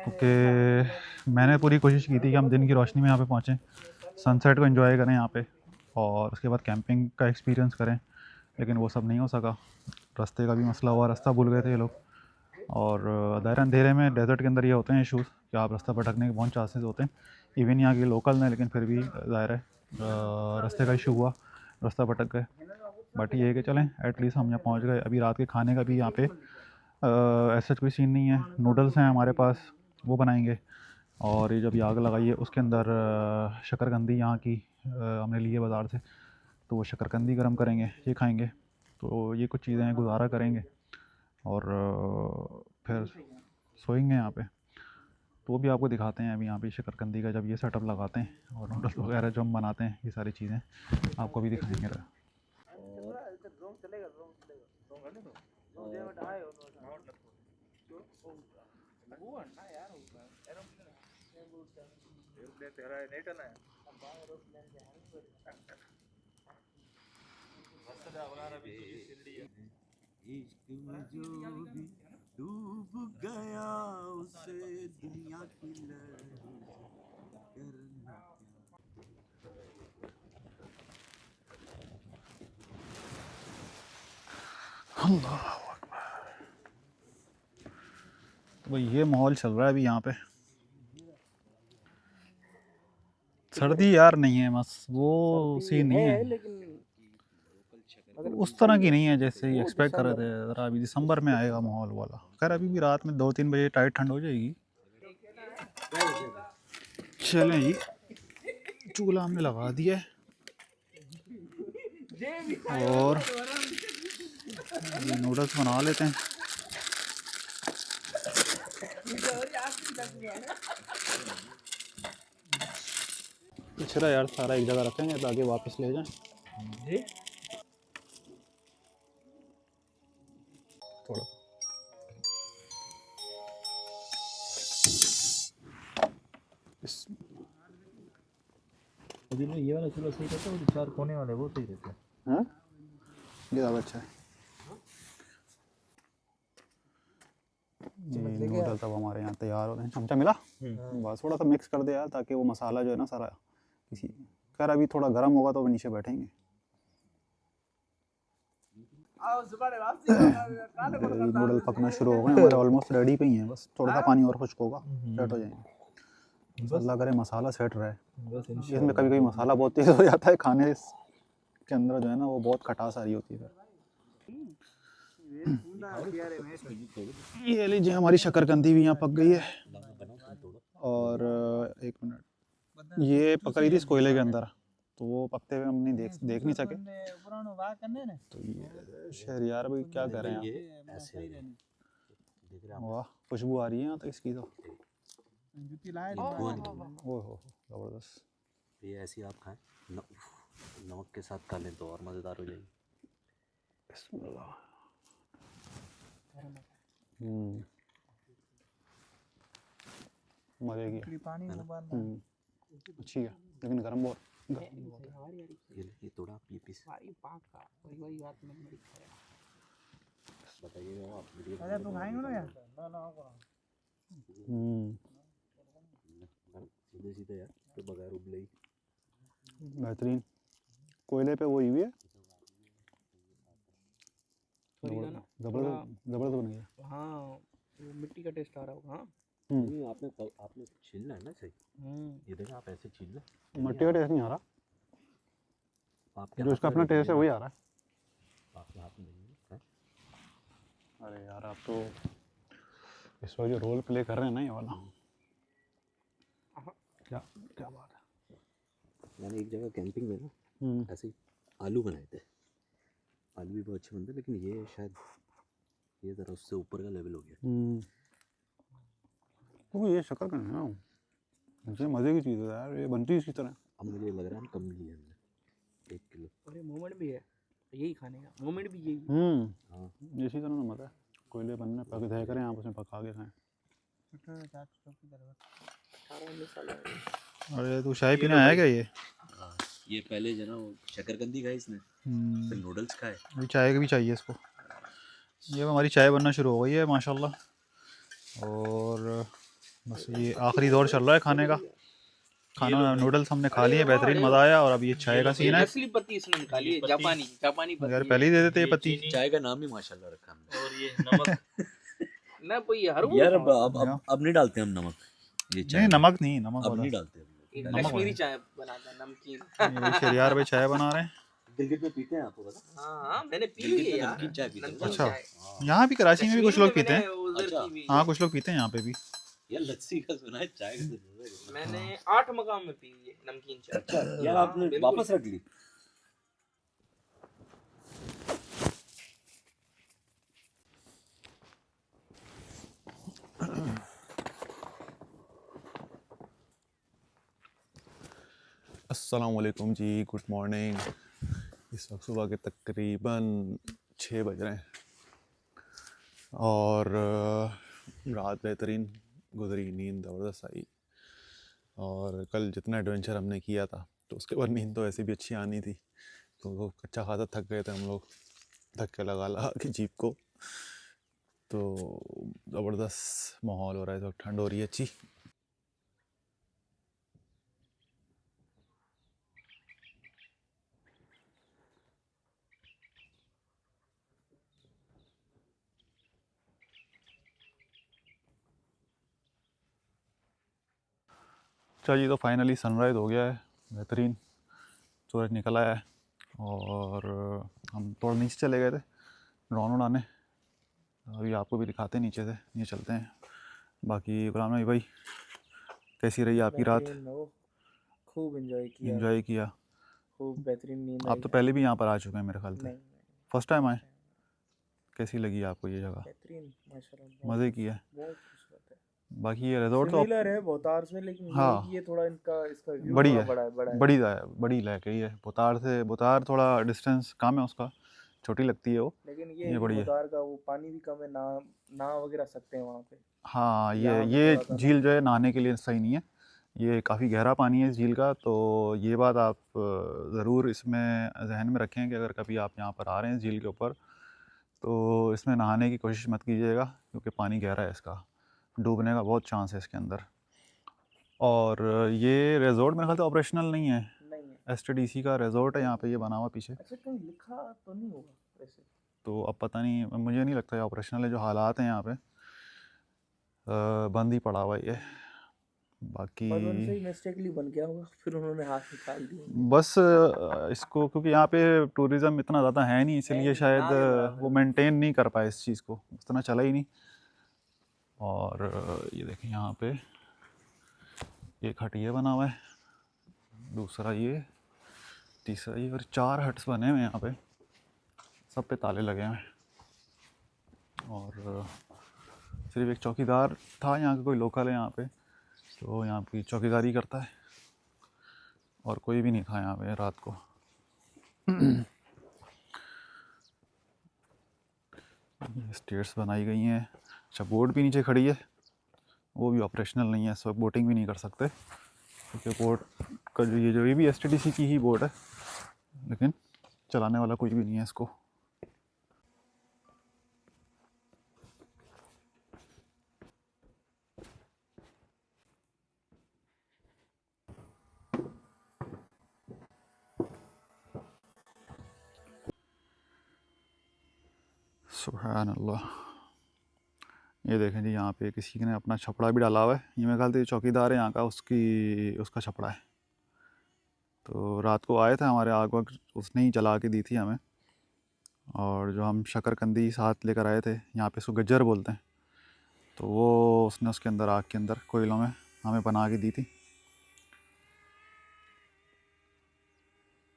क्योंकि मैंने पूरी कोशिश की थी कि हम दिन की रोशनी में यहाँ पे पहुँचें, सनसेट को एंजॉय करें यहाँ पे और उसके बाद कैंपिंग का एक्सपीरियंस करें, लेकिन वो सब नहीं हो सका। रास्ते का भी मसला हुआ, रास्ता भूल गए थे ये लोग। और दायरा अंधेरे में डेजर्ट के अंदर ये होते हैं इशूज़ कि आप रास्ता भटकने के बहुत चांसेस होते हैं। इवन यहाँ के लोकल हैं, लेकिन फिर भी ज़ाहिर है रास्ते का इशू हुआ, रास्ता भटक गए। बट ये है कि चलें एटलीस्ट हम यहाँ पहुँच गए। अभी रात के खाने का भी यहाँ पे ऐसा कोई सीन नहीं है। नूडल्स हैं हमारे पास, वो बनाएंगे। और ये जब आग लगाई है उसके अंदर शकरकंदी यहाँ की हमने ली है बाज़ार से, तो वो शकरकंदी गर्म करेंगे, ये खाएंगे। तो ये कुछ चीज़ें गुजारा करेंगे और फिर सोएंगे यहाँ पे। तो वो भी आपको दिखाते हैं। अभी यहाँ पे शकरकंदी का जब ये सेटअप लगाते हैं और नूडल्स वगैरह जो हम बनाते हैं, ये सारी चीज़ें आपको भी दिखाएंगे। इश्क में जो भी डूब गया उसे दुनिया की लहरें करना। अल्लाह अकबर। तो भाई ये माहौल चल रहा है अभी यहाँ पे। सर्दी यार नहीं है, बस वो सीन नहीं है, लेकिन उस तरह की नहीं है जैसे ही एक्सपेक्ट कर रहे थे। ज़रा अभी दिसंबर में आएगा माहौल वाला। खैर अभी भी रात में 2-3 बजे टाइट ठंड हो जाएगी। चलें जी, चूल्हा हमने लगा दिया है और नूडल्स बना लेते हैं। पिछड़ा यार सारा एक जगह रखेंगे ताकि वापस ले जाएं। थोड़ा ये वाला चूल्हा सही रहता है, 4 कोने वाले वो सही रहते हैं। हाँ, ये ज़्यादा अच्छा है। ये नूडल्स अब हमारे यहाँ तैयार हो रहे हैं। चमचा मिला, बस थोड़ा सा मिक्स कर दे यार, ताकि वो मसाला जो है ना सारा किसी। खैर अभी थोड़ा गर्म होगा तो नीचे बैठेंगे। नूडल पकना शुरू हो गए हमारे, ऑलमोस्ट रेडी पे ही हैं। बस थोड़ा सा पानी और खुश्क होगा, सेट हो जाएंगे। अल्लाह करे मसाला सेट रहे। इसमें कभी कभी मसाला बहुत तेज़ हो जाता है, खाने के अंदर जो है ना वो बहुत खटास आ रही होती है। ये लीजिए हमारी शकरकंदी भी यहाँ पक गई है। और एक मिनट, ये पक रही थी इस कोयले के अंदर, तो वो पकते हुए हम नहीं देख नहीं सके। तो ये शहरियार भाई क्या कर रहे हैं आप? वाह, खुशबू आ रही है यहाँ तक इसकी तो। ओहो ज़बरदस्त। ये ऐसी आप खाएं नमक के साथ खा लें तो और मज़ेदार हो जाएगी। मज़े की अच्छी है, लेकिन गर्म बहुत। ये थोड़ा आप ये पीस बताइए आप सीधे सीधे यार तो बगैर उबले ही बेहतरीन। कोयले पे वो हुई है, जबरदस्त बन गया। हाँ वो मिट्टी का टेस्ट आ रहा होगा। हाँ नहीं आपने छीलना है ना सही। ये देखो आप ऐसे छील लो, मिट्टी का टेस्ट नहीं आ रहा, आपके जो इसका अपना टेस्ट है वही आ रहा है। आपके हाथ में नहीं है। अरे यार आप तो इस वक्त जो रोल प्ले कर रहे हैं ना ये वाला, क्या क्या बात है। मैंने एक जगह कैंपिंग में ना ऐसे ही आलू बनाए थे, आलू भी बहुत अच्छे बनते, लेकिन ये शायद ये ज़रा उससे ऊपर का लेवल हो गया। तो ये शक्कर का है ना, मुझे मज़े की चीज़ है यार, ये बनती है इसी तरह। अब मुझे लग रहा है कम लिया हमने 1 किलो। अरे मोमेंट भी है यही खाने का, मोमेंट भी यही। हाँ इसी तरह ना मज़ा है, कोयले बनने पक जाए करें, आप उसमें पका के खाएं। अरे तू चाय पीना है क्या? ये पहले जो ना वो शकरकंदी खाई इसने, फिर नूडल्स खाए, अभी चाय भी चाहिए इसको। ये हमारी चाय बनना शुरू हो गई है माशाल्लाह, और बस ये आखिरी दौर चल रहा है खाने का। खाना नूडल्स हमने खा लिए, बेहतरीन मज़ा आया, और अब ये चाय का सीन है। असली पत्ती इसने निकाली है, जापानी पत्ती। यार पहले ही दे देते ये पत्ती। चाय का नाम ही माशाल्लाह रखा हमने। और ये नमक ना कोई हर वो यार अब नहीं डालते हम नमक, ये चाय नहीं नमक नहीं, नमक अब नहीं डालते हम। एक कश्मीरी चाय बनाता है नमकीन। ये शहरियार भाई चाय बना रहे हैं। गिलगित में पीते हैं आपको पता? हाँ मैंने पी हुई है यार नमकीन चाय पीते हैं। अच्छा, यहाँ भी कराची में भी कुछ लोग पीते हैं। अच्छा। हाँ कुछ लोग पीते हैं यहाँ पे भी। यार लस्सी का सुना है, चाय का सुना है। मैंने 8 मकाम में पी है नमकीन चाय। अच्छा यार आपने वापस रख ली? अस्सलामुअलैकुम जी, गुड मॉर्निंग। इस वक्त सुबह के तकरीबन 6 बज रहे हैं, और रात बेहतरीन गुजरी, नींद ज़बरदस्त आई। और कल जितना एडवेंचर हमने किया था तो उसके बाद नींद तो ऐसे भी अच्छी आनी थी, तो अच्छा खासा थक गए थे हम लोग, धक्के लगा के जीप को। तो ज़बरदस्त माहौल हो रहा है, इस वक्त ठंड हो रही है अच्छी। चलिए, तो फाइनली सनराइज़ हो गया है, बेहतरीन सूरज निकल आया है। और हम थोड़ा नीचे चले गए थे ड्रोन उड़ाने, अभी आपको भी दिखाते हैं नीचे से, ये चलते हैं। बाकी गुलाम नबी भाई कैसी रही आपकी रात? खूब एंजॉय एंजॉय किया, खूब बेहतरीन नींद। आप तो पहले भी यहाँ पर आ चुके हैं मेरे ख्याल से, नहीं फर्स्ट टाइम आए? कैसी लगी आपको ये जगह? बेहतरीन माशाल्लाह, मज़े की है। बहुत खूबसूरत है। बाकी ये रिजॉर्ट तो सिमिलर है बहुतार से, लेकिन हाँ, ये थोड़ा इसका व्यू बड़ी थोड़ा है, बड़ा है। बड़ी लग रही है बुतार थोड़ा डिस्टेंस कम है उसका, छोटी लगती है वो, लेकिन ये बड़ी है। बहुतार का वो पानी भी कम है, ना वगैरह सकते हैं वहाँ पे। हाँ, यहाँ पे ये थोड़ा सा झील जो है नहाने के लिए सही नहीं है, ये काफ़ी गहरा पानी है इस झील का। तो ये बात आप ज़रूर इसमें जहन में रखें कि अगर कभी आप यहाँ पर आ रहे हैं इस झील के ऊपर, तो इसमें नहाने की कोशिश मत कीजिएगा, क्योंकि पानी गहरा है, इसका डूबने का बहुत चांस है इसके अंदर। और ये रिजॉर्ट मेरे ख्याल से ऑपरेशनल नहीं है, STDC का रिजॉर्ट है यहाँ पे, ये बना हुआ पीछे। अच्छा, कहीं लिखा तो नहीं होगा वैसे तो अब पता नहीं, मुझे नहीं लगता है ऑपरेशनल है। जो हालात हैं यहाँ पे बंद ही पड़ा हुआ ये, बाकी बस उनसे ही मिस्टेकली बन गया होगा, फिर उन्होंने हाथ निकाल दिया। बस इसको क्योंकि यहाँ पे टूरिज़्म इतना ज़्यादा है नहीं, इसलिए शायद वो मेंटेन नहीं कर पाए इस चीज़ को, इतना चला ही नहीं। और ये देखें यहाँ पे एक हट ये बना हुआ है, दूसरा ये, तीसरा ये, और 4 हट्स बने हुए हैं यहाँ पे, सब पे ताले लगे हुए हैं। और सिर्फ एक चौकीदार था यहाँ का, कोई लोकल है यहाँ पे, तो यहाँ की चौकीदारी करता है, और कोई भी नहीं था यहाँ पे रात को। स्टेयर्स बनाई गई हैं। अच्छा, बोट भी नीचे खड़ी है, वो भी ऑपरेशनल नहीं है, इस वक्त बोटिंग भी नहीं कर सकते क्योंकि बोट का जो ये भी STDC की ही बोट है, लेकिन चलाने वाला कोई भी नहीं है इसको। सुभान अल्लाह। ये देखें जी, यहाँ पे किसी ने अपना छपड़ा भी डाला हुआ है, ये मेरे ख्याल से चौकीदार है यहाँ का, उसका छपड़ा है। तो रात को आए थे हमारे, आग वक्त उसने ही जला के दी थी हमें। और जो हम शकरकंदी साथ लेकर आए थे, यहाँ पे उसको गज्जर बोलते हैं, तो वो उसने उसके अंदर, आग के अंदर कोयलों में हमें बना के दी थी।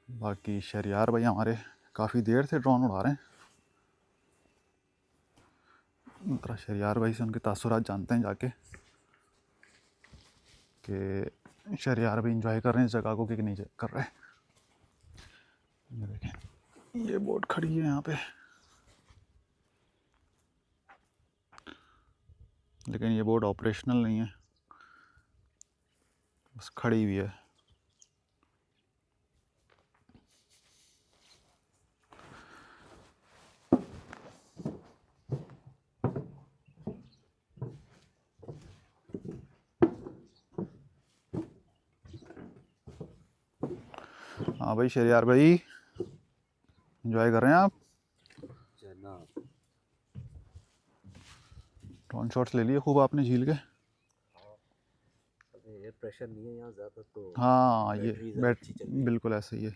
बाकी शहरियार भाई हमारे काफ़ी देर से ड्रोन उड़ा रहे हैं। जरा शहरियार भाई से उनके तासुरात जानते हैं जाके, कि शहरियार भाई इंजॉय कर रहे हैं इस जगह को कि नहीं कर रहे हैं। ये देखें, ये बोट खड़ी है यहाँ पे, लेकिन ये बोट ऑपरेशनल नहीं है, बस खड़ी हुई है। हाँ भाई शहरियार भाई, इंजॉय कर रहे हैं आप? जनाब ड्रोन शॉट्स ले लिए खूब आपने झील के? एयर प्रेशर नहीं है यहाँ ज़्यादा, तो हाँ, ये अच्छी चल रही है। बिल्कुल ऐसे ही है।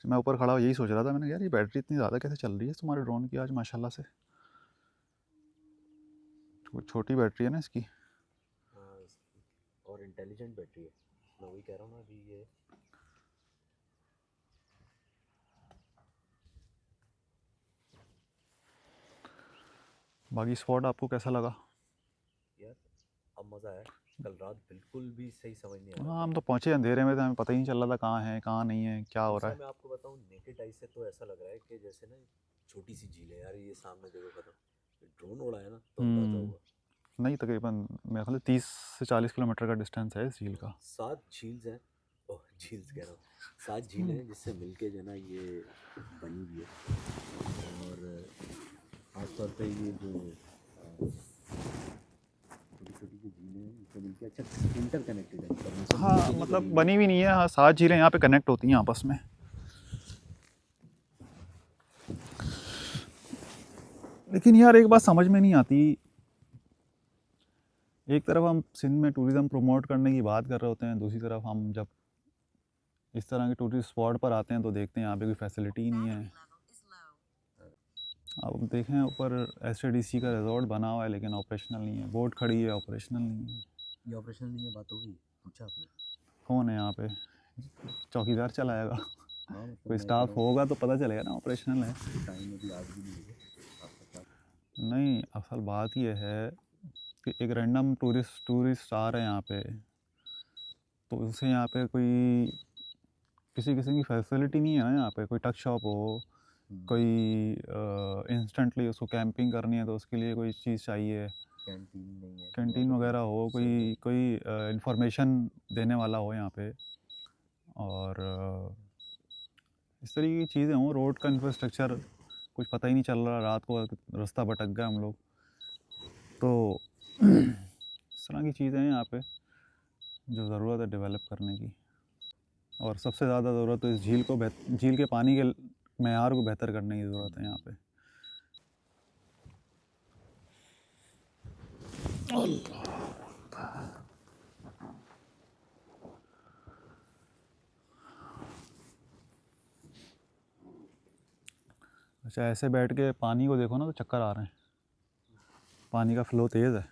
मैं ऊपर खड़ा यही सोच रहा था, मैंने यार ये बैटरी इतनी ज़्यादा कैसे चल रही है तुम्हारे ड्रोन की आज माशाल्लाह से। छोटी बैटरी है ना इसकी। हाँ, और इंटेलिजेंट बैटरी है, मैं वही कह रहा हूँ ना अभी। ये बाकी स्पॉट आपको कैसा लगा? यार अब मज़ा आया। कल रात बिल्कुल भी सही समझ नहीं आ रहा हाँ, हम तो पहुँचे अंधेरे में, तो हमें पता ही नहीं चल रहा था कहाँ है कहाँ नहीं है, क्या हो रहा है। मैं आपको बताऊँ, नेकेड आई से तो ऐसा लग रहा है कि जैसे ना छोटी सी झील है यार, ये सामने देखो खत्म। ड्रोन उड़ा है ना तो अंदाजा हुआ। नहीं, तकरीबन मेरे ख्याल से 30 से 40 किलोमीटर का डिस्टेंस है इस झील का। 7 झील्स हैं, ओह झील्स कह रहा हूँ, 7 झीलें हैं जिससे मिलके जो है ना ये बनी हुई है। और खासतौर पे ये जो छोटी छोटी जो झीलें हैं इनसे मिलके अच्छा इंटर कनेक्टेड है। हाँ, मतलब बनी हुई नहीं है। हाँ, 7 झीलें यहाँ पे कनेक्ट होती हैं आपस में। लेकिन यार एक बात समझ में नहीं आती, एक तरफ हम सिंध में टूरिज़्म प्रमोट करने की बात कर रहे होते हैं, दूसरी तरफ हम जब इस तरह के टूरिस्ट स्पॉट पर आते हैं तो देखते हैं यहाँ पे कोई फैसिलिटी ही नहीं है। अब देखें ऊपर STDC का रिजॉर्ट बना हुआ है, लेकिन ऑपरेशनल नहीं है। बोट खड़ी है, ऑपरेशनल नहीं है। ये ऑपरेशनल नहीं है, बात होगी पूछा आपने? कौन है यहाँ पे? चौकीदार चलाएगा? हाँ मतलब कोई स्टाफ होगा तो पता चलेगा ना ऑपरेशनल है। टाइम में भी आग भी नहीं लगे। नहीं, असल बात यह है कि एक रैंडम टूरिस्ट आ रहे हैं यहाँ पे, तो उसे यहाँ पे कोई किसी किस्म की फैसिलिटी नहीं है ना यहाँ पे। कोई टक शॉप हो, कोई इंस्टेंटली उसको कैंपिंग करनी है तो उसके लिए कोई चीज़ चाहिए, कैंटीन नहीं है, कैंटीन वगैरह हो, कोई इंफॉर्मेशन देने वाला हो यहाँ पे, और इस तरीके की चीज़ें हों। रोड का इंफ्रास्ट्रक्चर कुछ पता ही नहीं चल रहा, रात को रास्ता भटक गए हम लोग। तो इस तरह की चीज़ें हैं यहाँ पे जो ज़रूरत है डेवलप करने की। और सबसे ज़्यादा ज़रूरत तो इस झील के पानी के मेयार को बेहतर करने की ज़रूरत है यहाँ पे। अच्छा, ऐसे बैठ के पानी को देखो ना तो चक्कर आ रहे हैं, पानी का फ़्लो तेज़ है।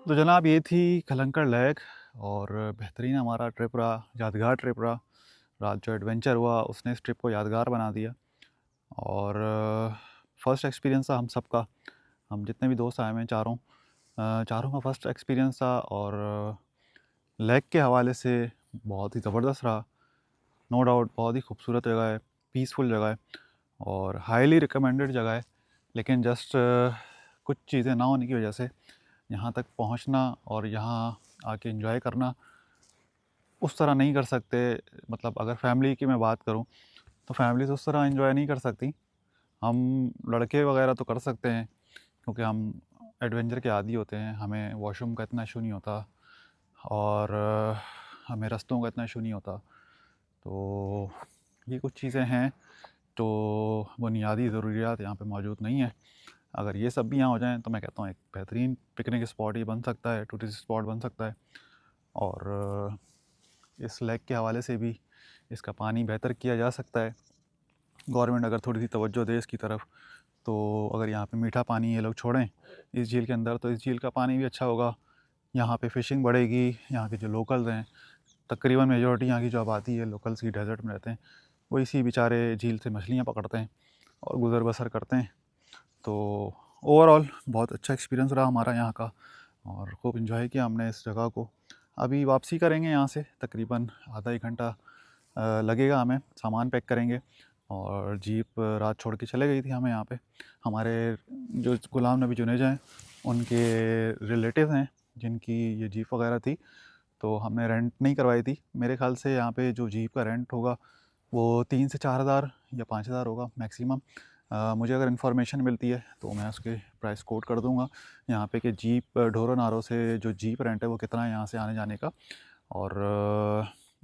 तो जनाब ये थी खलंकर लेक और बेहतरीन हमारा ट्रिप रहा, यादगार ट्रिप रहा। रात जो एडवेंचर हुआ उसने इस ट्रिप को यादगार बना दिया। और फर्स्ट एक्सपीरियंस था हम सबका, हम जितने भी दोस्त आए हुए हैं चारों का फर्स्ट एक्सपीरियंस था। और लेक के हवाले से बहुत ही ज़बरदस्त रहा, नो डाउट। बहुत ही खूबसूरत जगह है, पीसफुल जगह है और हाईली रिकमेंडेड जगह है। लेकिन जस्ट कुछ चीज़ें ना होने की वजह से यहाँ तक पहुँचना और यहाँ आके एंजॉय करना उस तरह नहीं कर सकते। मतलब अगर फैमिली की मैं बात करूँ तो फैमिली तो उस तरह एंजॉय नहीं कर सकती। हम लड़के वगैरह तो कर सकते हैं क्योंकि हम एडवेंचर के आदी होते हैं, हमें वॉशरूम का इतना इशू नहीं होता और हमें रास्तों का इतना इशू नहीं होता। तो ये कुछ चीज़ें हैं तो बुनियादी ज़रूरियात यहाँ पे मौजूद नहीं है। अगर ये सब भी यहाँ हो जाएँ तो मैं कहता हूँ एक बेहतरीन पिकनिक स्पॉट ये बन सकता है, टूरिस्ट स्पॉट बन सकता है। और इस लेक के हवाले से भी इसका पानी बेहतर किया जा सकता है। गवर्नमेंट अगर थोड़ी सी तवज्जो दे इसकी तरफ, तो अगर यहाँ पे मीठा पानी ये लोग छोड़ें इस झील के अंदर तो इस झील का पानी भी अच्छा होगा। यहाँ पे फ़िशिंग बढ़ेगी। यहाँ के जो लोकल्स हैं, तकरीबन मेजॉरिटी यहाँ की जो आबादी है लोकल्स ही डेजर्ट में रहते हैं, वो इसी बेचारे झील से मछलियाँ पकड़ते हैं और गुज़र बसर करते हैं। तो ओवरऑल बहुत अच्छा एक्सपीरियंस रहा हमारा यहाँ का और खूब इन्जॉय किया हमने इस जगह को। अभी वापसी करेंगे यहाँ से, तकरीबन आधा एक घंटा लगेगा हमें, सामान पैक करेंगे। और जीप रात छोड़ के चले गई थी हमें यहाँ पे। हमारे जो गुलाम नबी जुनेजा हैं उनके रिलेटिव हैं जिनकी ये जीप वगैरह थी, तो हमने रेंट नहीं करवाई थी। मेरे ख्याल से यहाँ पे जो जीप का रेंट होगा वो 3 से 4 हज़ार या 5 हज़ार होगा मैक्सिमम। मुझे अगर इन्फॉर्मेशन मिलती है तो मैं उसके प्राइस कोट कर दूँगा यहाँ पे कि जीप ढोरो नारो से जो जीप रेंट है वो कितना है यहाँ से आने जाने का। और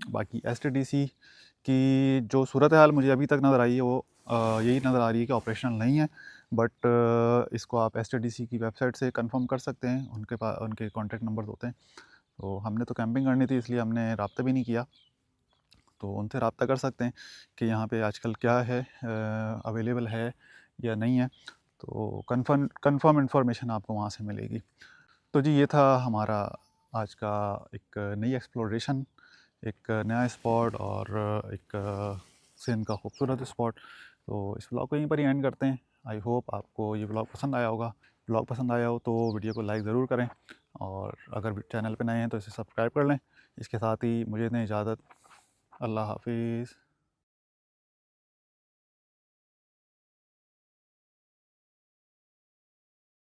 बाकी STDC की जो सूरत हाल मुझे अभी तक नज़र आई है वो यही नज़र आ रही है कि ऑपरेशनल नहीं है। बट इसको आप STDC की वेबसाइट से कंफर्म कर सकते हैं, उनके पास उनके कॉन्टैक्ट नंबर्स होते हैं। तो हमने तो कैंपिंग करनी थी इसलिए हमने रब्ता भी नहीं किया, तो उनसे रब्ता कर सकते हैं कि यहाँ पे आजकल क्या है, अवेलेबल है या नहीं है। तो कंफर्म इन्फॉर्मेशन आपको वहाँ से मिलेगी। तो जी ये था हमारा आज का एक नई एक्सप्लोरेशन, एक नया स्पॉट और एक सिंध का खूबसूरत स्पॉट। तो इस व्लॉग को यहीं पर ही एंड करते हैं। आई होप आपको ये व्लॉग पसंद आया होगा। व्लॉग पसंद आया हो तो वीडियो को लाइक ज़रूर करें और अगर चैनल पर नए हैं तो इसे सब्सक्राइब कर लें। इसके साथ ही मुझे दें इजाज़त। अल्लाह हाफिज़।